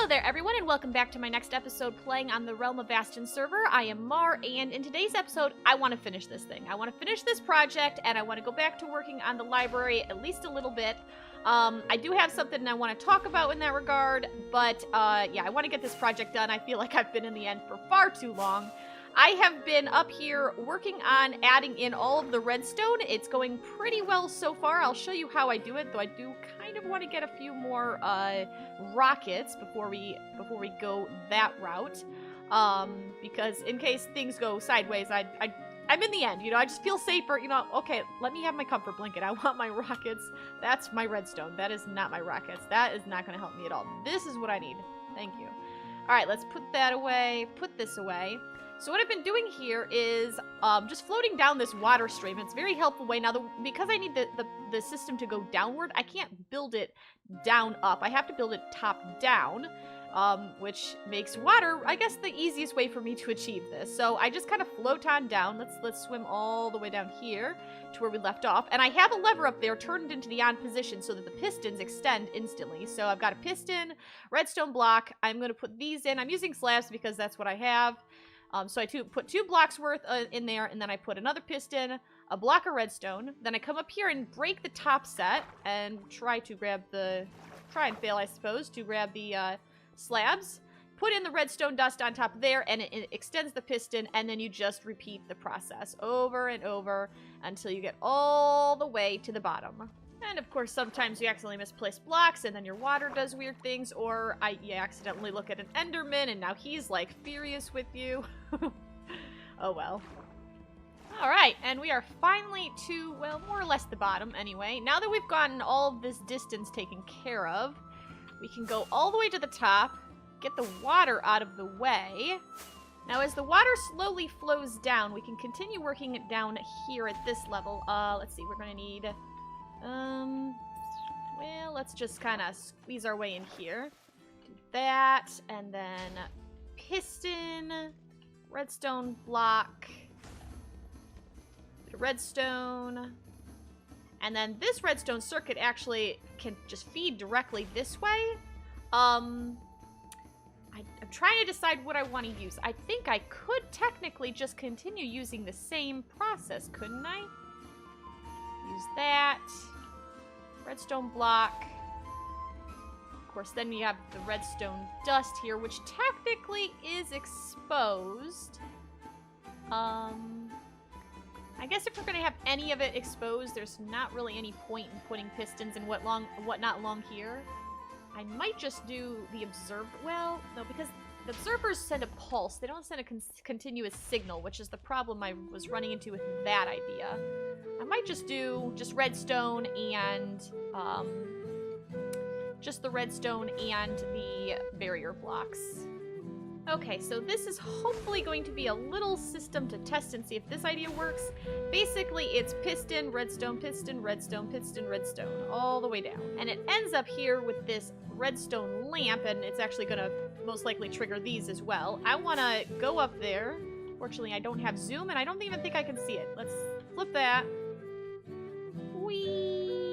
there, everyone, and welcome back to my next episode playing on the Realm of Vasten server. I am Mar, and in today's episode, I want to finish this thing. I want to finish this project, and I want to go back to working on the library at least a little bit. I do have something I want to talk about in that regard, but yeah, I want to get this project done. I feel like I've been in the end for far too long. I have been up here working on adding in all of the redstone. It's going pretty well so far. I'll show you how I do it, though I do kind of want to get a few more rockets before we go that route. Because in case things go sideways, I'm in the end, you know, I just feel safer, you know, okay, let me have my comfort blanket. I want my rockets. That's my redstone. That is not my rockets. That is not going to help me at all. This is what I need. Thank you. All right, let's put that away, put this away. So what I've been doing here is just floating down this water stream. It's a very helpful way. Now, because I need the system to go downward, I can't build it down up. I have to build it top down, which makes water, I guess, the easiest way for me to achieve this. So I just kind of float on down. Let's swim all the way down here to where we left off. And I have a lever up there turned into the on position so that the pistons extend instantly. So I've got a piston, redstone block. I'm going to put these in. I'm using slabs because that's what I have. So I put 2 blocks worth in there, and then I put another piston, a block of redstone. Then I come up here and break the top set and try and fail, I suppose, to grab the slabs. Put in the redstone dust on top there, and it extends the piston, and then you just repeat the process over and over until you get all the way to the bottom. And of course, sometimes you accidentally misplace blocks, and then your water does weird things, or you accidentally look at an Enderman, and now he's, like, furious with you. Oh well. Alright, and we are finally to, well, more or less the bottom, anyway. Now that we've gotten all of this distance taken care of, we can go all the way to the top, get the water out of the way. Now, as the water slowly flows down, we can continue working it down here at this level. Let's see, we're gonna need... well, let's just kind of squeeze our way in here. Do that, and then piston, redstone block, redstone, and then this redstone circuit actually can just feed directly this way. I'm trying to decide what I want to use. I think I could technically just continue using the same process, couldn't I? Use that. Redstone block. Of course, then we have the redstone dust here, which technically is exposed. I guess if we're going to have any of it exposed, there's not really any point in putting pistons and whatnot along here. I might just do the observer. Well, no, because the observers send a pulse. They don't send a continuous signal, which is the problem I was running into with that idea. I might just do redstone and just the redstone and the barrier blocks. Okay, so this is hopefully going to be a little system to test and see if this idea works. Basically, it's piston, redstone, redstone, all the way down. And it ends up here with this redstone lamp, and it's actually going to most likely trigger these as well. I want to go up there. Fortunately, I don't have zoom, and I don't even think I can see it. Let's flip that. Whee!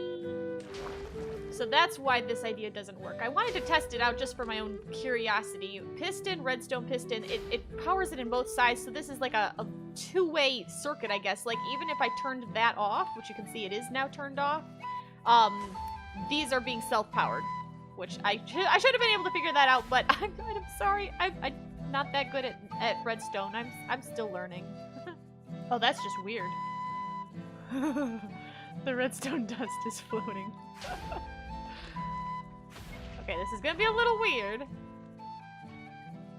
So that's why this idea doesn't work. I wanted to test it out just for my own curiosity. Piston, redstone, piston, it powers it in both sides, so this is like a two-way circuit, I guess. Like, even if I turned that off, which you can see it is now turned off, these are being self-powered, which I should have been able to figure that out, but I'm sorry. I'm not that good at redstone. I'm still learning. Oh, that's just weird. The redstone dust is floating. Okay, this is gonna be a little weird.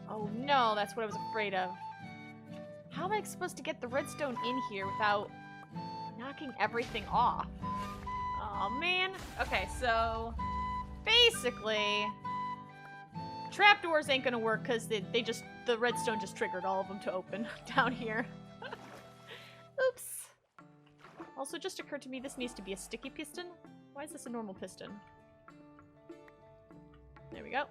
Oh no, that's what I was afraid of. How am I supposed to get the redstone in here without knocking everything off? Oh man. Okay, so basically trapdoors ain't gonna work because the redstone just triggered all of them to open down here. Oops. Also, just occurred to me this needs to be a sticky piston. Why is this a normal piston? There we go.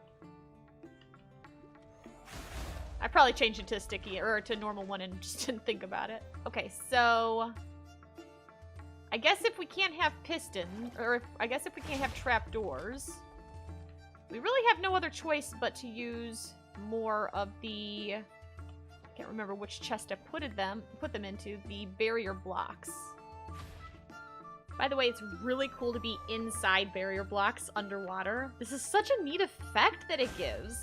I probably changed it to a sticky or to a normal one and just didn't think about it. Okay, so I guess if we can't have piston, or I guess if we can't have trapdoors, we really have no other choice but to use more of the... I can't remember which chest I put them into. The barrier blocks. By the way, it's really cool to be inside barrier blocks underwater. This is such a neat effect that it gives.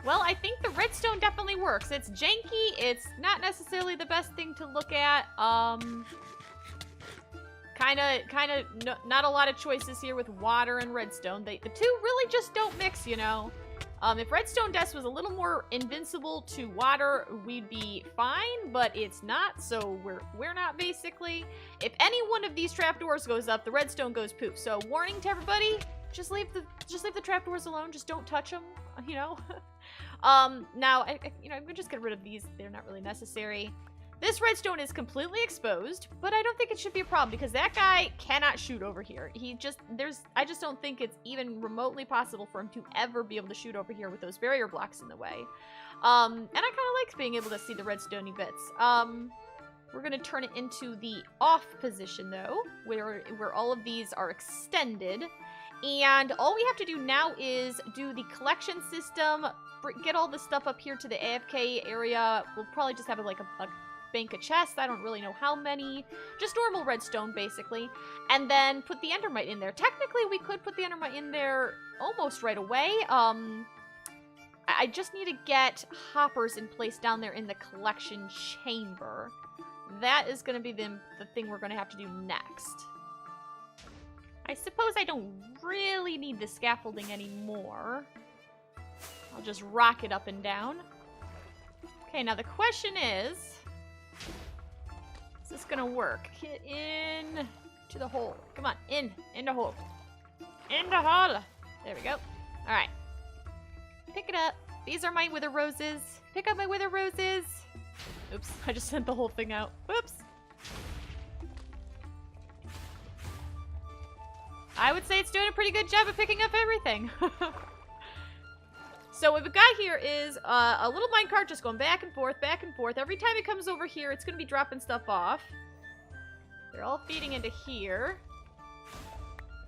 Well, I think the redstone definitely works. It's janky. It's not necessarily the best thing to look at. Not a lot of choices here with water and redstone. The two really just don't mix, you know. If redstone dust was a little more invincible to water, we'd be fine, but it's not, so we're not basically. If any one of these trapdoors goes up, the redstone goes poof. So warning to everybody, just leave the trapdoors alone. Just don't touch them, you know. Now I'm gonna just get rid of these. They're not really necessary. This redstone is completely exposed, but I don't think it should be a problem because that guy cannot shoot over here. I just don't think it's even remotely possible for him to ever be able to shoot over here with those barrier blocks in the way. And I kind of like being able to see the redstoney bits. We're gonna turn it into the off position though, where all of these are extended. And all we have to do now is do the collection system, get all the stuff up here to the AFK area. We'll probably just have like a bank of chests. I don't really know how many. Just normal redstone, basically. And then put the endermite in there. Technically, we could put the endermite in there almost right away. I just need to get hoppers in place down there in the collection chamber. That is going to be the thing we're going to have to do next. I suppose I don't really need the scaffolding anymore. I'll just rock it up and down. Okay, now the question is this gonna work? Get in to the hole. Come on, in the hole. In the hole. There we go. All right. Pick it up. These are my wither roses. Pick up my wither roses. Oops, I just sent the whole thing out. Whoops. I would say it's doing a pretty good job of picking up everything. So what we've got here is a little minecart just going back and forth, back and forth. Every time it comes over here, it's going to be dropping stuff off. They're all feeding into here.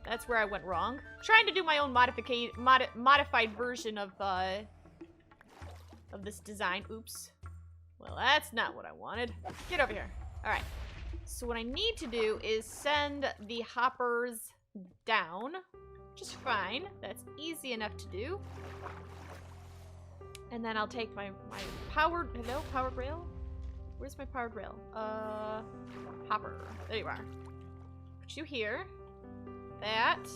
That's where I went wrong. I'm trying to do my own modified version of this design. Oops. Well, that's not what I wanted. Get over here. All right. So what I need to do is send the hoppers down. Just fine. That's easy enough to do. And then I'll take my powered rail? Where's my powered rail? Hopper. There you are. Put you here. That.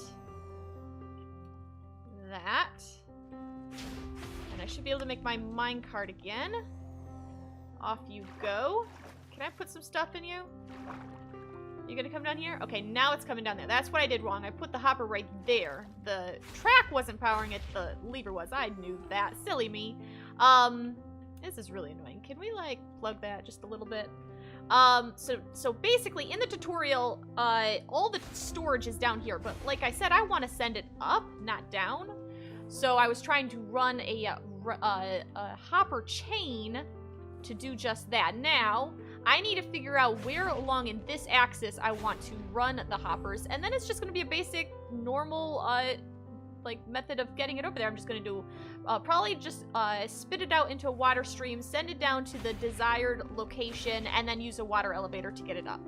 And I should be able to make my minecart again. Off you go. Can I put some stuff in you? You gonna come down here? Okay, now it's coming down there. That's what I did wrong. I put the hopper right there. The track wasn't powering it, the lever was. I knew that. Silly me. This is really annoying. Can we, like, plug that just a little bit? So basically, in the tutorial, all the storage is down here. But like I said, I want to send it up, not down. So I was trying to run a hopper chain to do just that. Now, I need to figure out where along in this axis I want to run the hoppers, and then it's just going to be a basic, normal, like, method of getting it over there. I'm just going to do, probably just spit it out into a water stream, send it down to the desired location, and then use a water elevator to get it up.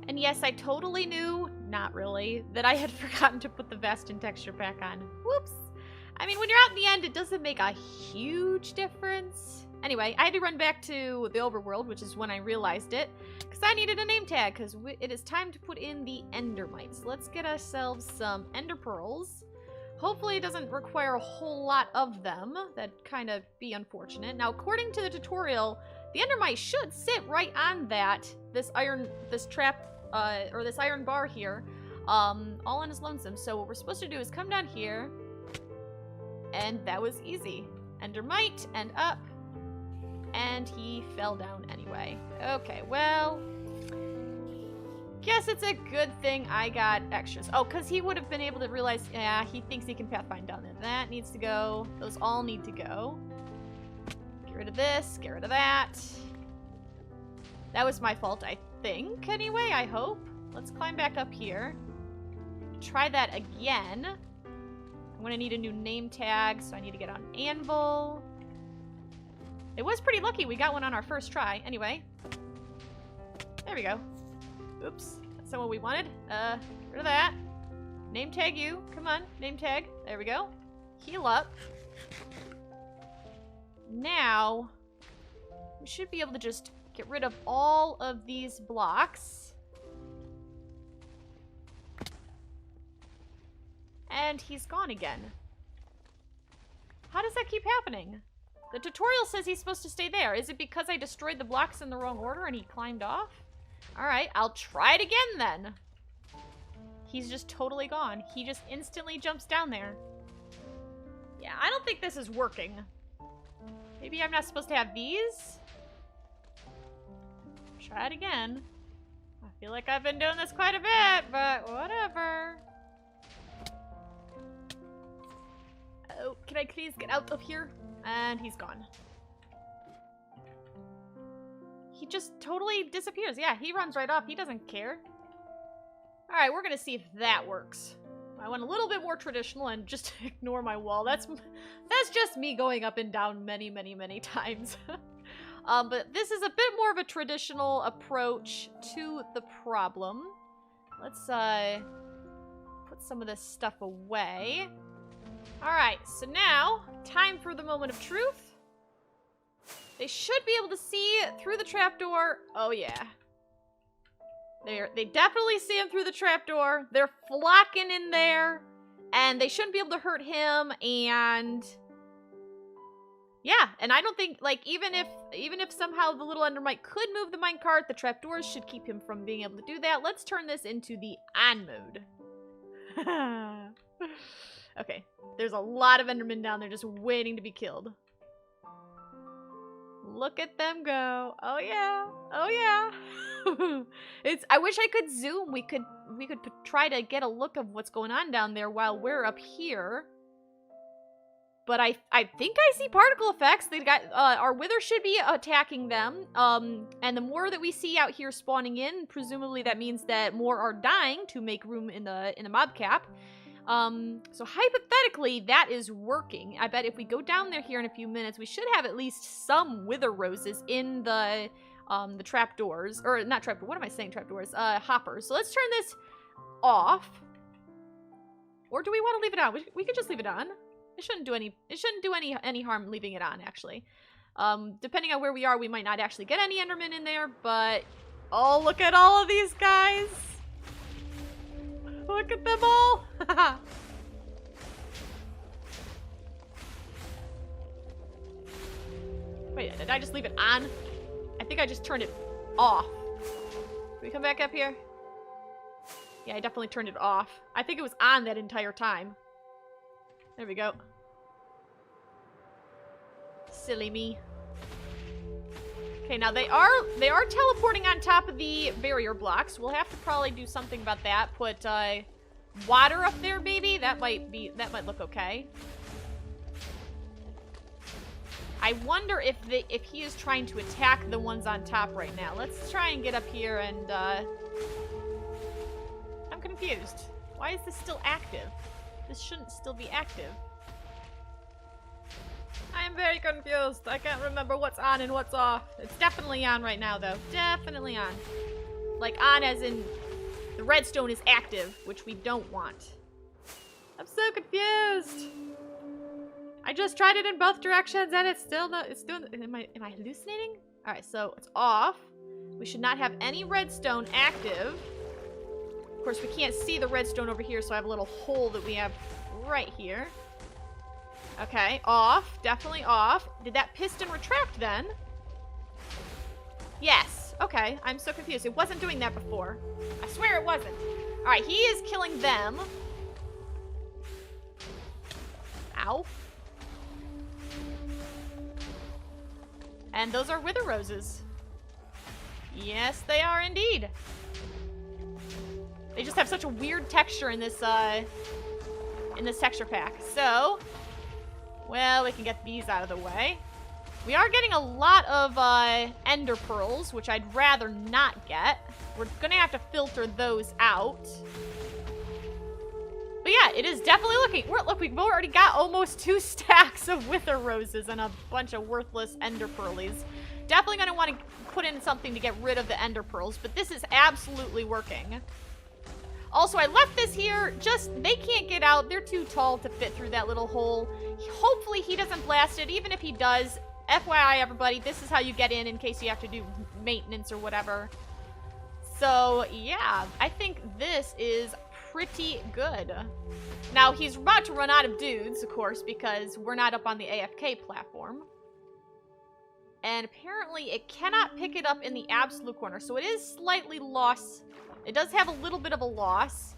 And yes, I totally knew, not really, that I had forgotten to put the Vasten texture pack on. Whoops! I mean, when you're out in the end, it doesn't make a huge difference. Anyway, I had to run back to the overworld, which is when I realized it, because I needed a name tag, because it is time to put in the endermites. Let's get ourselves some ender pearls. Hopefully it doesn't require a whole lot of them. That'd kind of be unfortunate. Now, according to the tutorial, the endermite should sit right on this iron bar here, all on his lonesome. So what we're supposed to do is come down here, and that was easy. Endermite, and up. And he fell down anyway. Okay, well, guess it's a good thing I got extras. Oh, because he would have been able to realize, yeah, he thinks he can pathfind down there. That needs to go. Those all need to go. Get rid of this, get rid of that. That was my fault, I think, anyway, I hope. Let's climb back up here. Try that again. I'm gonna need a new name tag, so I need to get on anvil. It was pretty lucky we got one on our first try. Anyway. There we go. Oops. That's not what we wanted. Get rid of that. Name tag you. Come on. Name tag. There we go. Heal up. Now, we should be able to just get rid of all of these blocks. And he's gone again. How does that keep happening? The tutorial says he's supposed to stay there. Is it because I destroyed the blocks in the wrong order and he climbed off? Alright, I'll try it again then. He's just totally gone. He just instantly jumps down there. Yeah, I don't think this is working. Maybe I'm not supposed to have these? Try it again. I feel like I've been doing this quite a bit, but whatever. Oh, can I please get out of here? And he's gone. He just totally disappears. Yeah, he runs right off. He doesn't care. Alright, we're gonna see if that works. I went a little bit more traditional and just ignore my wall. That's just me going up and down many, many, many times. But this is a bit more of a traditional approach to the problem. Let's put some of this stuff away. Alright, so now, time for the moment of truth. They should be able to see through the trapdoor. Oh yeah. They definitely see him through the trapdoor. They're flocking in there. And they shouldn't be able to hurt him, and... yeah, and I don't think, like, even if somehow the little Endermite could move the minecart, the trapdoors should keep him from being able to do that. Let's turn this into the on mode. Okay, there's a lot of Endermen down there just waiting to be killed. Look at them go. Oh yeah. Oh yeah. I wish I could zoom. We could try to get a look of what's going on down there while we're up here. But I think I see particle effects. They got our wither should be attacking them. And the more that we see out here spawning in, presumably that means that more are dying to make room in the mob cap. So hypothetically, that is working. I bet if we go down there here in a few minutes, we should have at least some wither roses in the trapdoors. Or, not trapdoors, what am I saying trapdoors? Hoppers. So let's turn this off. Or do we want to leave it on? We could just leave it on. It shouldn't do any harm leaving it on, actually. Depending on where we are, we might not actually get any Endermen in there, but... oh, look at all of these guys! Look at them all! Wait, did I just leave it on? I think I just turned it off. Can we come back up here? Yeah, I definitely turned it off. I think it was on that entire time. There we go. Silly me. Okay, now they are teleporting on top of the barrier blocks. We'll have to probably do something about that. Put water up there, maybe. That might look okay. I wonder if he is trying to attack the ones on top right now. Let's try and get up here and I'm confused. Why is this still active? This shouldn't still be active. I am very confused. I can't remember what's on and what's off. It's definitely on right now, though. Definitely on. Like, on as in the redstone is active, which we don't want. I'm so confused. I just tried it in both directions and it's still not, it's doing, am I hallucinating? Alright, so it's off. We should not have any redstone active. Of course, we can't see the redstone over here, so I have a little hole that we have right here. Okay, off. Definitely off. Did that piston retract then? Yes. Okay, I'm so confused. It wasn't doing that before. I swear it wasn't. Alright, he is killing them. Ow. And those are wither roses. Yes, they are indeed. They just have such a weird texture in this texture pack. So, well, we can get these out of the way. We are getting a lot of ender pearls, which I'd rather not get. We're gonna have to filter those out. But yeah, it is definitely looking. Look, we've already got almost 2 stacks of wither roses and a bunch of worthless ender pearlies. Definitely going to want to put in something to get rid of the ender pearls, but this is absolutely working. Also, I left this here, they can't get out. They're too tall to fit through that little hole. Hopefully he doesn't blast it. Even if he does, FYI everybody, this is how you get in case you have to do maintenance or whatever. So, yeah, I think this is pretty good. Now, he's about to run out of dudes, of course, because we're not up on the AFK platform. And apparently it cannot pick it up in the absolute corner, so it is slightly lost. It does have a little bit of a loss,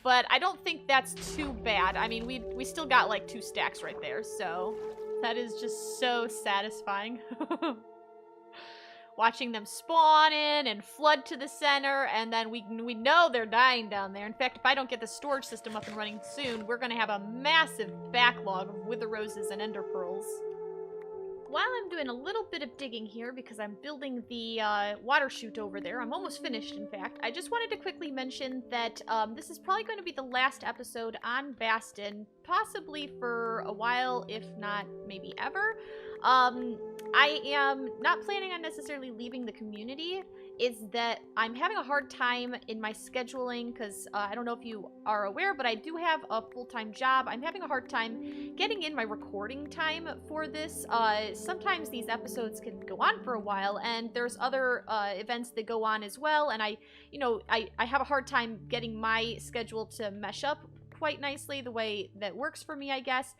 but I don't think that's too bad. I mean, we still got like 2 stacks right there, so that is just so satisfying. Watching them spawn in and flood to the center, and then we know they're dying down there. In fact, if I don't get the storage system up and running soon, we're going to have a massive backlog of wither roses and ender pearls. While I'm doing a little bit of digging here, because I'm building the water chute over there, I'm almost finished, in fact, I just wanted to quickly mention that this is probably going to be the last episode on Vasten, possibly for a while, if not maybe ever. I am not planning on necessarily leaving the community. Is that I'm having a hard time in my scheduling, because I don't know if you are aware, but I do have a full-time job. I'm having a hard time getting in my recording time for this. Sometimes these episodes can go on for a while, and there's other events that go on as well, and I have a hard time getting my schedule to mesh up quite nicely the way that works for me, I guess.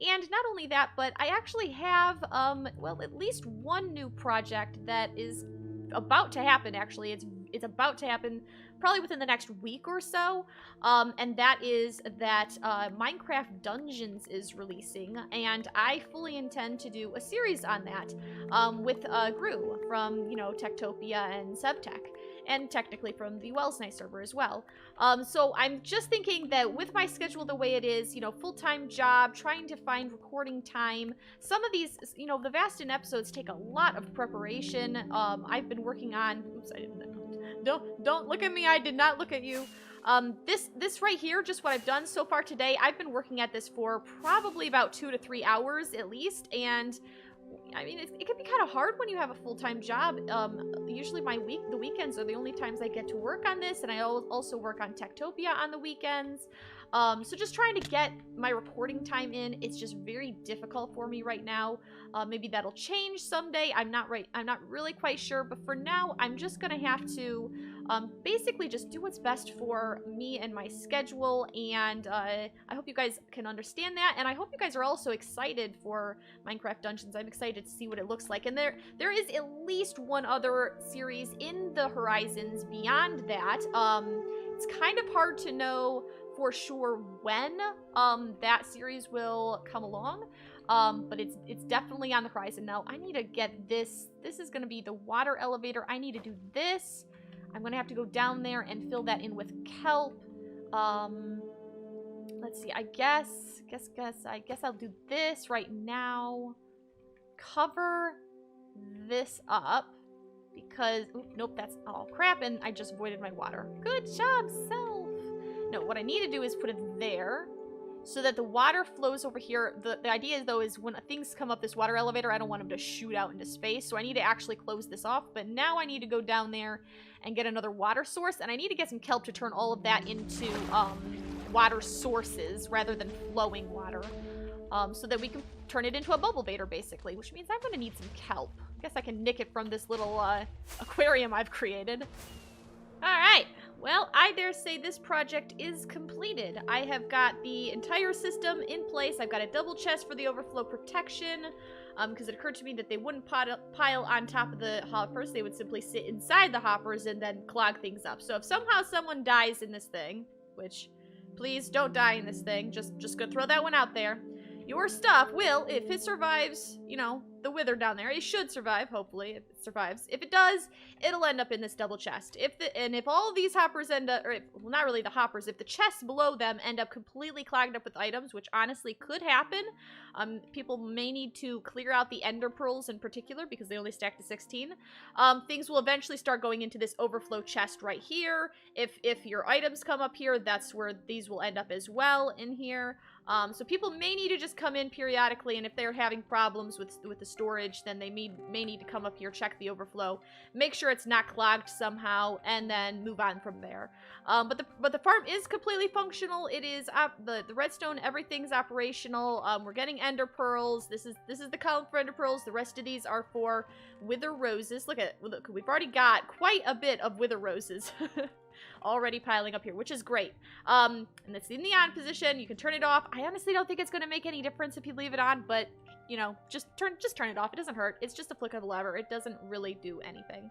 And not only that, but I actually have, well, at least one new project that is about to happen. Actually, it's about to happen probably within the next week or so, and that is that Minecraft Dungeons is releasing, and I fully intend to do a series on that with Gru from, you know, Techtopia and Subtech, and technically from the Wells Night server as well. So I'm just thinking that with my schedule the way it is, you know, full-time job, trying to find recording time, some of these, you know, the Vasten episodes take a lot of preparation. I've been working on, oops, I didn't, don't look at me, I did not look at you. This right here, just what I've done so far today, I've been working at this for probably about 2 to 3 hours at least, and I mean, it can be kind of hard when you have a full-time job. Usually the weekends are the only times I get to work on this, and I also work on Techtopia on the weekends. So just trying to get my recording time in, it's just very difficult for me right now. Maybe that'll change someday. I'm not really quite sure, but for now, I'm just gonna have to basically just do what's best for me and my schedule, and I hope you guys can understand that, and I hope you guys are also excited for Minecraft Dungeons. I'm excited to see what it looks like, and there is at least one other series in the horizons beyond that. It's kind of hard to know for sure when that series will come along, but it's definitely on the horizon. Now I need to get this is going to be the water elevator. I need to do this. I'm going to have to go down there and fill that in with kelp. Let's see, I guess I'll do this right now. Cover this up because, nope, that's all crap, and I just voided my water. Good job, self. No, what I need to do is put it there so that the water flows over here. The idea, though, is when things come up this water elevator, I don't want them to shoot out into space, so I need to actually close this off. But now I need to go down there and get another water source, and I need to get some kelp to turn all of that into water sources rather than flowing water, so that we can turn it into a bubble vader, basically, which means I'm going to need some kelp. I guess I can nick it from this little aquarium I've created. Alright, well, I dare say this project is completed. I have got the entire system in place. I've got a double chest for the overflow protection, because it occurred to me that they wouldn't pile on top of the hoppers. They would simply sit inside the hoppers and then clog things up. So if somehow someone dies in this thing, which, please don't die in this thing, just gonna throw that one out there, your stuff will, if it survives, you know, the wither down there. It should survive, hopefully, if it survives. If it does, it'll end up in this double chest. If all these hoppers end up, well, not really the hoppers, if the chests below them end up completely clogged up with items, which honestly could happen, people may need to clear out the ender pearls in particular because they only stack to 16. Things will eventually start going into this overflow chest right here. If your items come up here, that's where these will end up as well in here. So people may need to just come in periodically, and if they're having problems with the storage, then they may need to come up here, check the overflow, make sure it's not clogged somehow, and then move on from there. But the farm is completely functional. It is the redstone, everything's operational. We're getting ender pearls. This is the column for ender pearls. The rest of these are for wither roses. Look, we've already got quite a bit of wither roses. Already piling up here, which is great. And it's in the on position. You can turn it off. I honestly don't think it's going to make any difference if you leave it on, but you know, just turn it off. It doesn't hurt. It's just a flick of the lever. It doesn't really do anything.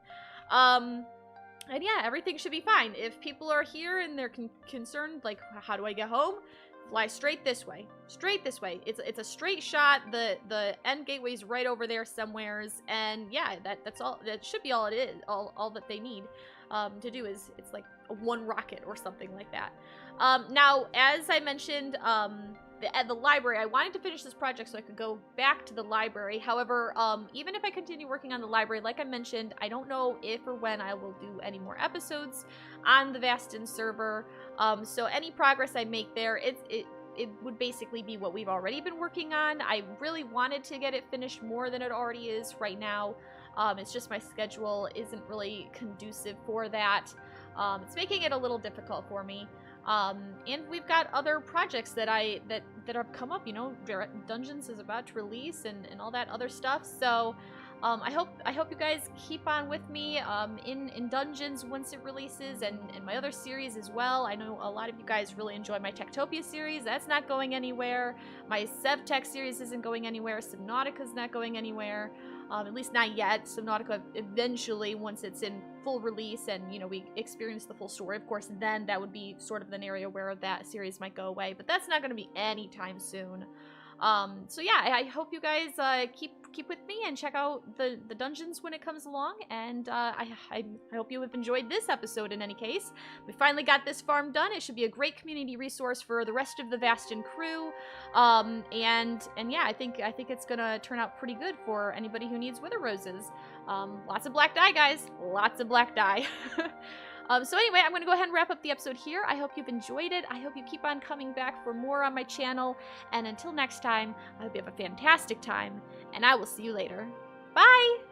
And yeah, everything should be fine. If people are here and they're concerned, like, how do I get home? Fly straight this way. Straight this way. It's a straight shot. The end gateway's right over there somewheres, and yeah, that's all. That should be all it is. All that they need to do is it's like one rocket or something like that. Now, as I mentioned, at the library, I wanted to finish this project so I could go back to the library. However, even if I continue working on the library, like I mentioned, I don't know if or when I will do any more episodes on the Vasten server. So any progress I make there, it would basically be what we've already been working on. I really wanted to get it finished more than it already is right now. It's just my schedule isn't really conducive for that. It's making it a little difficult for me. And we've got other projects that have come up, you know, Dungeons is about to release and all that other stuff. So I hope you guys keep on with me in Dungeons once it releases, and my other series as well. I know a lot of you guys really enjoy my Techtopia series. That's not going anywhere. My SevTech series isn't going anywhere. Subnautica's not going anywhere. At least not yet. Subnautica eventually, once it's in full release and, you know, we experience the full story, of course, then that would be sort of an area where that series might go away. But that's not going to be anytime soon. So yeah, I hope you guys keep with me and check out the dungeons when it comes along, and I hope you have enjoyed this episode. In any case, we finally got this farm done. It should be a great community resource for the rest of the Vasten crew, and yeah, I think it's gonna turn out pretty good for anybody who needs wither roses. Lots of black dye, guys, lots of black dye. So anyway, I'm going to go ahead and wrap up the episode here. I hope you've enjoyed it. I hope you keep on coming back for more on my channel. And until next time, I hope you have a fantastic time, and I will see you later. Bye!